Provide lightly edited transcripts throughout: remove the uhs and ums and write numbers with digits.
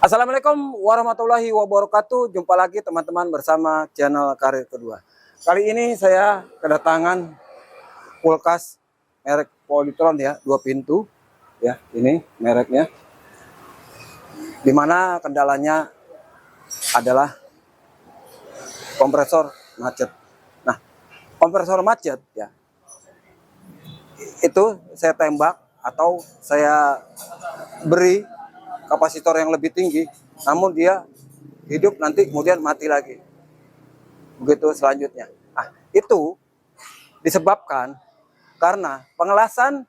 Assalamualaikum warahmatullahi wabarakatuh. Jumpa lagi teman-teman bersama channel Karir Kedua. Kali ini saya kedatangan kulkas merek Polytron ya, 2 pintu ya. Ini mereknya. Dimana kendalanya adalah kompresor macet. Nah, kompresor macet ya, itu saya tembak atau saya beri kapasitor yang lebih tinggi, namun dia hidup nanti kemudian mati lagi. Begitu selanjutnya. Nah, itu disebabkan karena pengelasan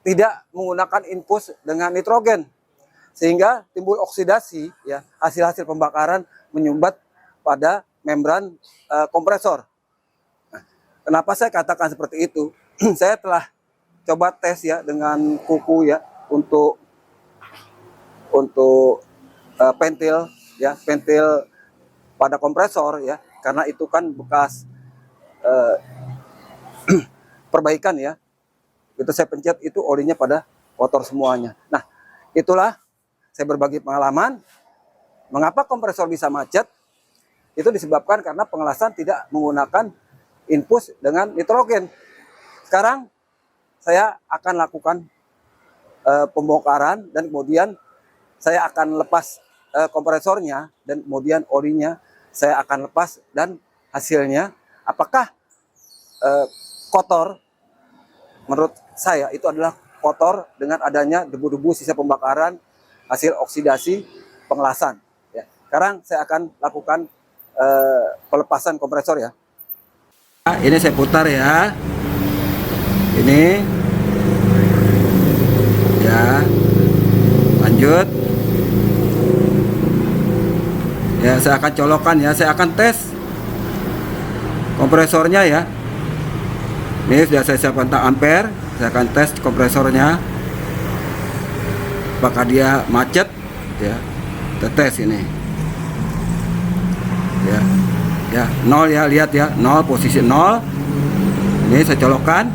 tidak menggunakan infus dengan nitrogen, sehingga timbul oksidasi ya, hasil-hasil pembakaran menyumbat pada membran kompresor. Nah, kenapa saya katakan seperti itu? Saya telah coba tes ya dengan kuku ya untuk pentil ya, pentil pada kompresor ya, karena itu kan bekas perbaikan ya. Itu saya pencet, itu olinya pada kotor semuanya. Nah, itulah saya berbagi pengalaman mengapa kompresor bisa macet. Itu disebabkan karena pengelasan tidak menggunakan infus dengan nitrogen. Sekarang saya akan lakukan pembongkaran dan kemudian saya akan lepas kompresornya dan kemudian olinya saya akan lepas, dan hasilnya apakah kotor. Menurut saya itu adalah kotor dengan adanya debu-debu sisa pembakaran hasil oksidasi pengelasan ya. Sekarang saya akan lakukan pelepasan kompresor ya. Ini saya putar ya, ini ya, lanjut ya. Saya akan colokkan ya, saya akan tes kompresornya ya. Ini sudah saya siapkan tak ampere. Saya akan tes kompresornya apakah dia macet ya. Kita tes ini ya, ya 0 ya, lihat ya, 0, posisi 0. Ini saya colokkan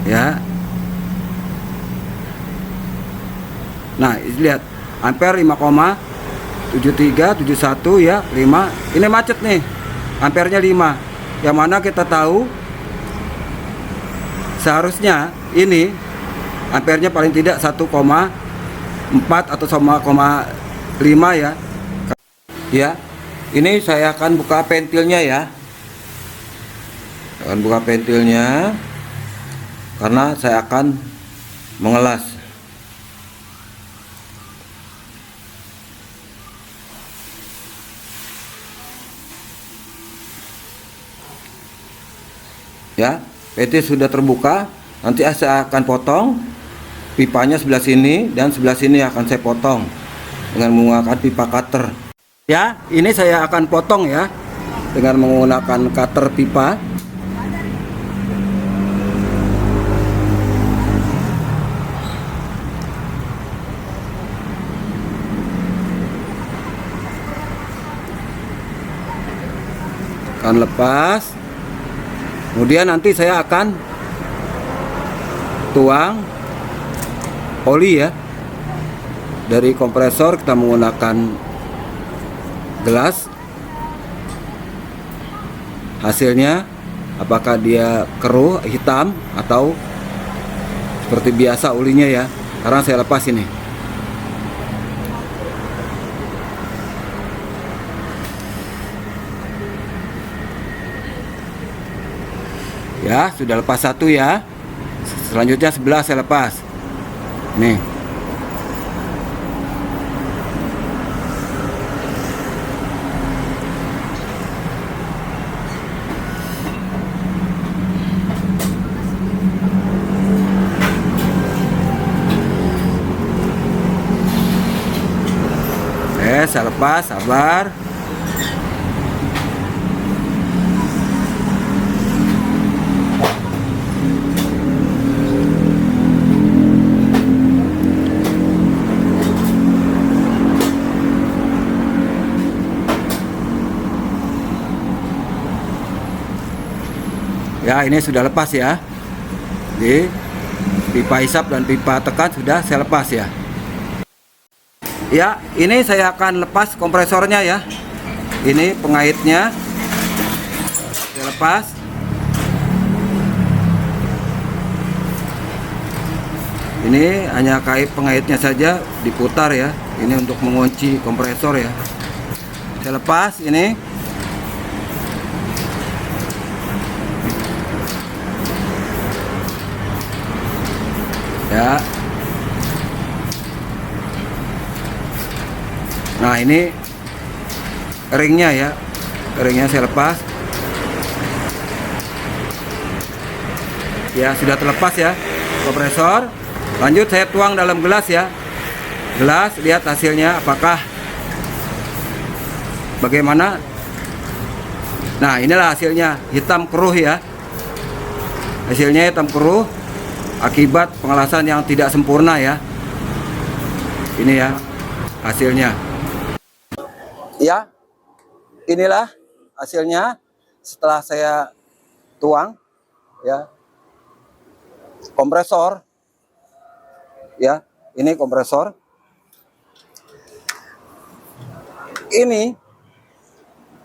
ya. Nah, lihat ampere 5,7371 ya, 5. Ini macet nih. Ampernya 5. Yang mana kita tahu seharusnya ini ampernya paling tidak 1,4 atau 1,5 ya. Ya. Ini saya akan buka pentilnya ya. Akan buka pentilnya karena saya akan mengelas. Ya, pentil sudah terbuka. Nanti saya akan potong pipanya sebelah sini dan sebelah sini akan saya potong dengan menggunakan pipa cutter. Ya, ini saya akan potong ya dengan menggunakan cutter pipa. Akan lepas. Kemudian nanti saya akan tuang oli ya dari kompresor. Kita menggunakan gelas. Hasilnya apakah dia keruh hitam atau seperti biasa olinya ya. Sekarang saya lepas ini. Ya, sudah lepas satu ya. Selanjutnya sebelah saya lepas. Nih. Saya lepas, sabar. Ya, ini sudah lepas ya. Jadi pipa hisap dan pipa tekan sudah saya lepas ya. Ya, ini saya akan lepas kompresornya ya. Ini pengaitnya saya lepas. Ini hanya kait pengaitnya saja diputar ya. Ini untuk mengunci kompresor ya. Saya lepas ini. Ya. Nah, ini ringnya ya. Ringnya saya lepas. Ya, sudah terlepas ya kompresor. Lanjut saya tuang dalam gelas ya. Gelas, lihat hasilnya apakah bagaimana. Nah, inilah hasilnya, hitam keruh ya. Hasilnya hitam keruh akibat pengelasan yang tidak sempurna ya. Ini ya hasilnya. Ya, inilah hasilnya setelah saya tuang ya. Kompresor ya, ini kompresor. Ini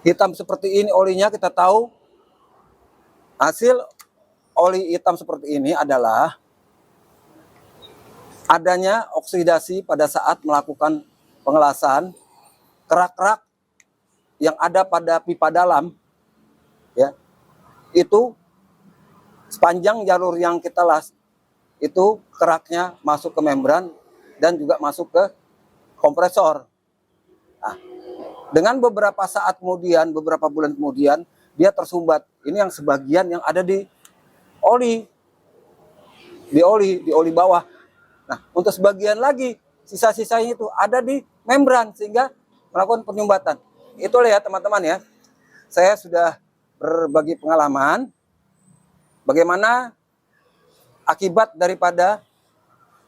hitam seperti ini olinya, kita tahu hasil oli hitam seperti ini adalah adanya oksidasi pada saat melakukan pengelasan. Kerak-kerak yang ada pada pipa dalam ya, itu sepanjang jalur yang kita las itu keraknya masuk ke membran dan juga masuk ke kompresor. Nah, dengan beberapa saat kemudian, beberapa bulan kemudian, dia tersumbat. Ini yang sebagian yang ada di oli, di oli bawah. Nah, untuk sebagian lagi, sisa-sisanya itu ada di membran sehingga melakukan penyumbatan. Itulah ya teman-teman ya. Saya sudah berbagi pengalaman bagaimana akibat daripada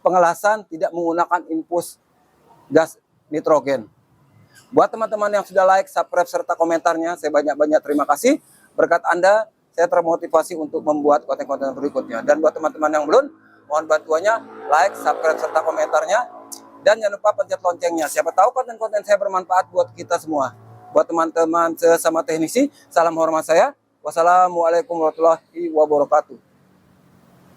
pengelasan tidak menggunakan infus gas nitrogen. Buat teman-teman yang sudah like, subscribe, serta komentarnya, saya banyak-banyak terima kasih. Berkat Anda, saya termotivasi untuk membuat konten-konten berikutnya. Dan buat teman-teman yang belum, mohon bantuannya, like, subscribe, serta komentarnya. Dan jangan lupa pencet loncengnya. Siapa tahu konten-konten saya bermanfaat buat kita semua. Buat teman-teman sesama teknisi, salam hormat saya. Wassalamualaikum warahmatullahi wabarakatuh.